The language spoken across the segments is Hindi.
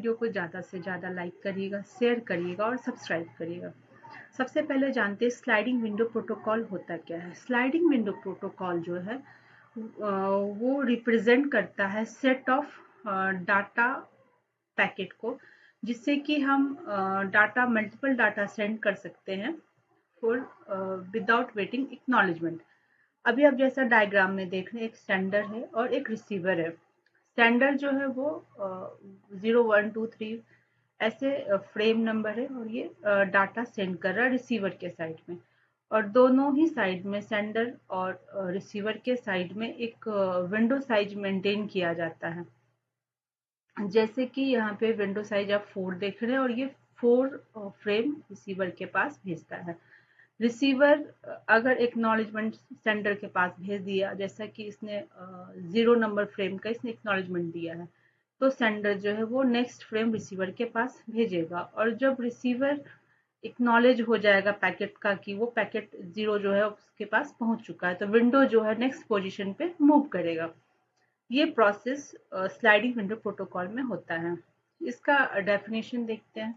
वीडियो को ज़्यादा से ज़्यादा लाइक करिएगा, शेयर करिएगा और सब्सक्राइब करिएगा। सबसे पहले जानते हैं स्लाइडिंग विंडो प्रोटोकॉल होता क्या है। स्लाइडिंग विंडो प्रोटोकॉल जो है वो रिप्रेजेंट करता है सेट ऑफ डाटा पैकेट को, जिससे कि हम डाटा मल्टीपल डाटा सेंड कर सकते हैं फॉर विदाउट वेटिंग एक्नॉलेजमेंट। अभी आप जैसा डायग्राम में देख रहे हैं, एक सेंडर है और एक रिसीवर है। सेंडर जो है वो 0 1 2 3 ऐसे फ्रेम नंबर है और ये डाटा सेंड कर रहा है रिसीवर के साइड में, और दोनों ही साइड में सेंडर और रिसीवर के साइड में एक विंडो साइज मेंटेन किया जाता है। जैसे कि यहाँ पे विंडो साइज आप 4 देख रहे हैं और ये 4 फ्रेम रिसीवर के पास भेजता है। रिसीवर अगर एक्नॉलेजमेंट सेंडर के पास भेज दिया, जैसा कि इसने 0 नंबर फ्रेम का इसने एक्नॉलेजमेंट दिया है, तो सेंडर जो है वो नेक्स्ट फ्रेम रिसीवर के पास भेजेगा, और जब रिसीवर एक्नॉलेज हो जाएगा पैकेट का कि वो पैकेट 0 जो है उसके पास पहुंच चुका है, तो विंडो जो है नेक्स्ट पोजीशन पे मूव करेगा। ये प्रोसेस स्लाइडिंग विंडो प्रोटोकॉल में होता है। इसका डेफिनेशन देखते हैं।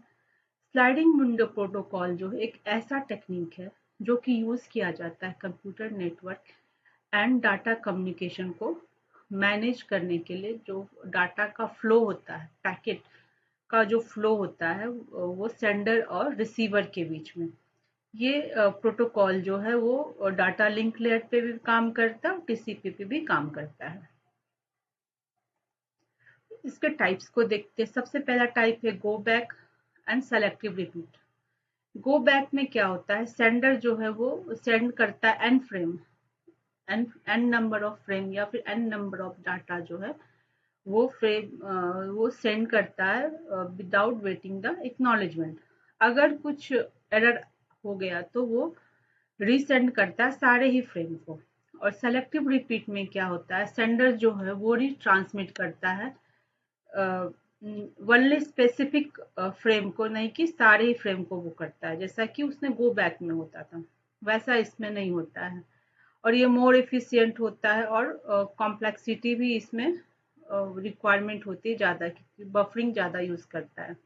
स्लाइडिंग विंडो प्रोटोकॉल जो है एक ऐसा टेक्निक है जो कि यूज किया जाता है computer network and data communication को मैनेज करने के लिए। जो डाटा का फ्लो होता है, पैकेट का जो फ्लो होता है वो सेंडर और रिसीवर के बीच में, ये प्रोटोकॉल जो है वो डाटा लिंक लेयर पे भी काम करता है और टीसीपी पे भी काम करता है। इसके टाइप्स को देखते हैं। सबसे पहला टाइप है go back and selective repeat. Go back में क्या होता है, सेंडर जो है वो सेंड करता है N frame, N number of frame या फिर एन नंबर ऑफ डाटा जो है वो फ्रेम वो सेंड करता है विदाउट वेटिंग द एक्नॉलेजमेंट। अगर कुछ एरर हो गया तो वो रीसेंड करता है सारे ही फ्रेम को। और सेलेक्टिव रिपीट में क्या होता है, सेंडर जो है वो रीट्रांसमिट करता है वनली स्पेसिफिक फ्रेम को, नहीं कि सारे ही फ्रेम को वो करता है, जैसा कि उसने गो बैक में होता था वैसा इसमें नहीं होता है। और ये मोर एफिशिएंट होता है और कॉम्प्लेक्सिटी भी इसमें रिक्वायरमेंट होती है ज़्यादा, क्योंकि बफरिंग ज़्यादा यूज़ करता है।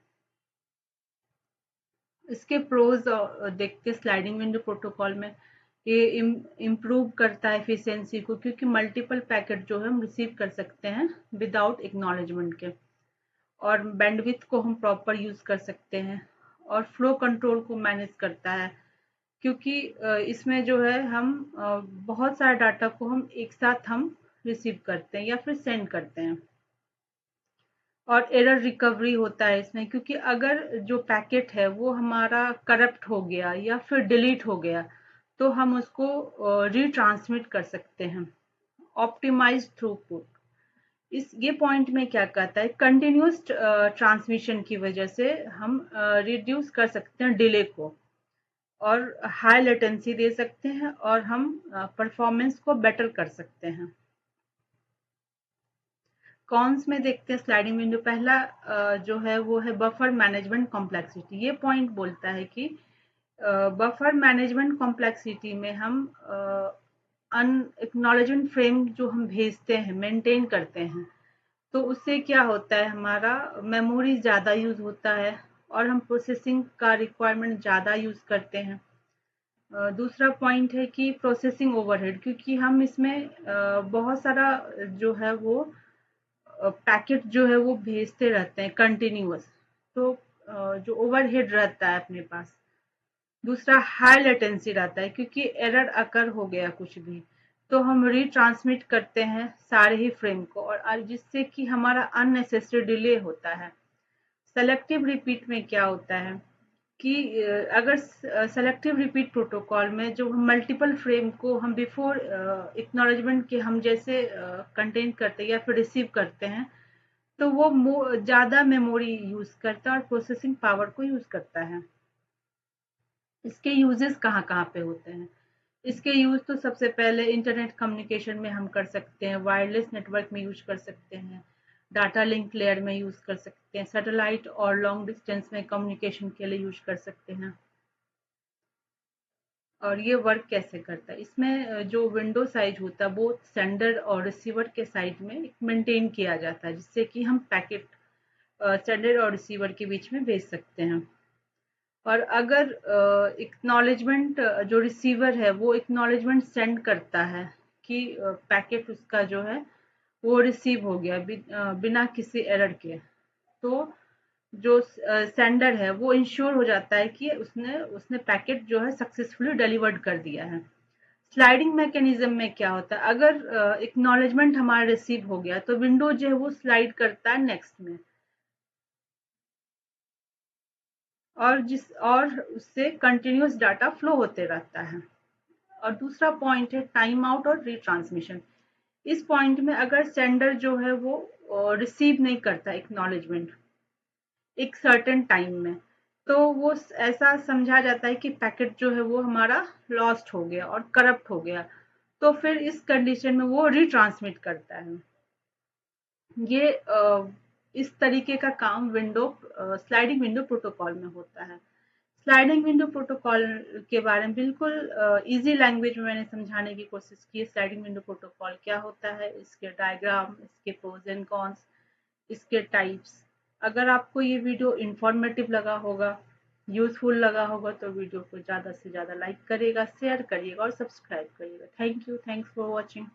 इसके प्रोज देखते स्लाइडिंग विंडो प्रोटोकॉल में। ये इम्प्रूव करता है एफिशिएंसी को, क्योंकि मल्टीपल पैकेट जो है हम रिसीव कर सकते हैं विदाउट एक्नॉलेजमेंट के, और बैंडविड्थ को हम प्रॉपर यूज कर सकते हैं, और फ्लो कंट्रोल को मैनेज करता है, क्योंकि इसमें जो है हम बहुत सारे डाटा को हम एक साथ हम रिसीव करते हैं या फिर सेंड करते हैं। और एरर रिकवरी होता है इसमें, क्योंकि अगर जो पैकेट है वो हमारा करप्ट हो गया या फिर डिलीट हो गया तो हम उसको रीट्रांसमिट कर सकते हैं। ऑप्टिमाइज थ्रूपुट, इस ये पॉइंट में क्या कहता है, कंटिन्यूस ट्रांसमिशन की वजह से हम रिड्यूस कर सकते हैं डिले को, और हाई लेटेंसी दे सकते हैं, और हम परफॉर्मेंस को बेटर कर सकते हैं। कॉन्स में देखते हैं स्लाइडिंग विंडो। पहला जो है वो है बफर मैनेजमेंट कॉम्प्लेक्सिटी। ये पॉइंट बोलता है कि बफर मैनेजमेंट कॉम्प्लेक्सिटी में हम अनएक्नॉलेजमेंट फ्रेम जो हम भेजते हैं, मेंटेन करते हैं, तो उससे क्या होता है, हमारा मेमोरी ज़्यादा यूज़ होता है और हम प्रोसेसिंग का रिक्वायरमेंट ज़्यादा यूज़ करते हैं। दूसरा पॉइंट है कि प्रोसेसिंग ओवरहेड, क्योंकि हम इसमें बहुत सारा जो है वो पैकेट जो है वो भेजते रहते हैं कंटिन्यूअस, तो जो ओवरहेड रहता है अपने पास। दूसरा हाई लेटेंसी रहता है, क्योंकि एरर अकर हो गया कुछ भी तो हम रीट्रांसमिट करते हैं सारे ही फ्रेम को, और जिससे कि हमारा अननेसेसरी डिले होता है। सेलेक्टिव रिपीट में क्या होता है कि अगर सेलेक्टिव रिपीट प्रोटोकॉल में जो मल्टीपल फ्रेम को हम बिफोर एक्नॉलेजमेंट के हम जैसे कंटेन करते हैं या फिर रिसीव करते हैं, तो वो ज़्यादा मेमोरी यूज़ करता है और प्रोसेसिंग पावर को यूज़ करता है। इसके यूजेस कहाँ कहाँ पे होते हैं, इसके यूज तो सबसे पहले इंटरनेट कम्युनिकेशन में हम कर सकते हैं, वायरलेस नेटवर्क में यूज कर सकते हैं, डाटा लिंक लेयर में यूज कर सकते हैं, सैटेलाइट और लॉन्ग डिस्टेंस में कम्युनिकेशन के लिए यूज कर सकते हैं। और ये वर्क कैसे करता है, इसमें जो विंडो साइज होता है वो सेंडर और रिसीवर के साइड में मेंटेन किया जाता है, जिससे कि हम पैकेट सेंडर और रिसीवर के बीच में भेज सकते हैं। और अगर एक्नॉलेजमेंट जो रिसीवर है वो एक्नॉलेजमेंट सेंड करता है कि पैकेट उसका जो है वो रिसीव हो गया बिना किसी एरर के, तो जो सेंडर है वो इंश्योर हो जाता है कि उसने उसने पैकेट जो है सक्सेसफुली डिलीवर्ड कर दिया है। स्लाइडिंग मैकेनिज्म में क्या होता है, अगर एक्नॉलेजमेंट हमारा रिसीव हो गया तो विंडो जो है वो स्लाइड करता है नेक्स्ट में, और उससे कंटिन्यूअस डाटा फ्लो होते रहता है। और दूसरा पॉइंट है टाइम आउट और रिट्रांसमिशन। इस पॉइंट में अगर सेंडर जो है वो रिसीव नहीं करता एक्नॉलेजमेंट एक सर्टेन टाइम में, तो वो ऐसा समझा जाता है कि पैकेट जो है वो हमारा लॉस्ट हो गया और करप्ट हो गया, तो फिर इस कंडीशन में वो रिट्रांसमिट करता है। ये इस तरीके का काम स्लाइडिंग विंडो प्रोटोकॉल में होता है। स्लाइडिंग विंडो प्रोटोकॉल के बारे में बिल्कुल इजी लैंग्वेज में मैंने समझाने की कोशिश की है। स्लाइडिंग विंडो प्रोटोकॉल क्या होता है, इसके डायग्राम, इसके प्रोज एंड कॉन्स, इसके टाइप्स। अगर आपको ये वीडियो इंफॉर्मेटिव लगा होगा, यूजफुल लगा होगा, तो वीडियो को ज़्यादा से ज़्यादा लाइक करिएगा, शेयर करिएगा और सब्सक्राइब करिएगा। Thank you, thanks for watching.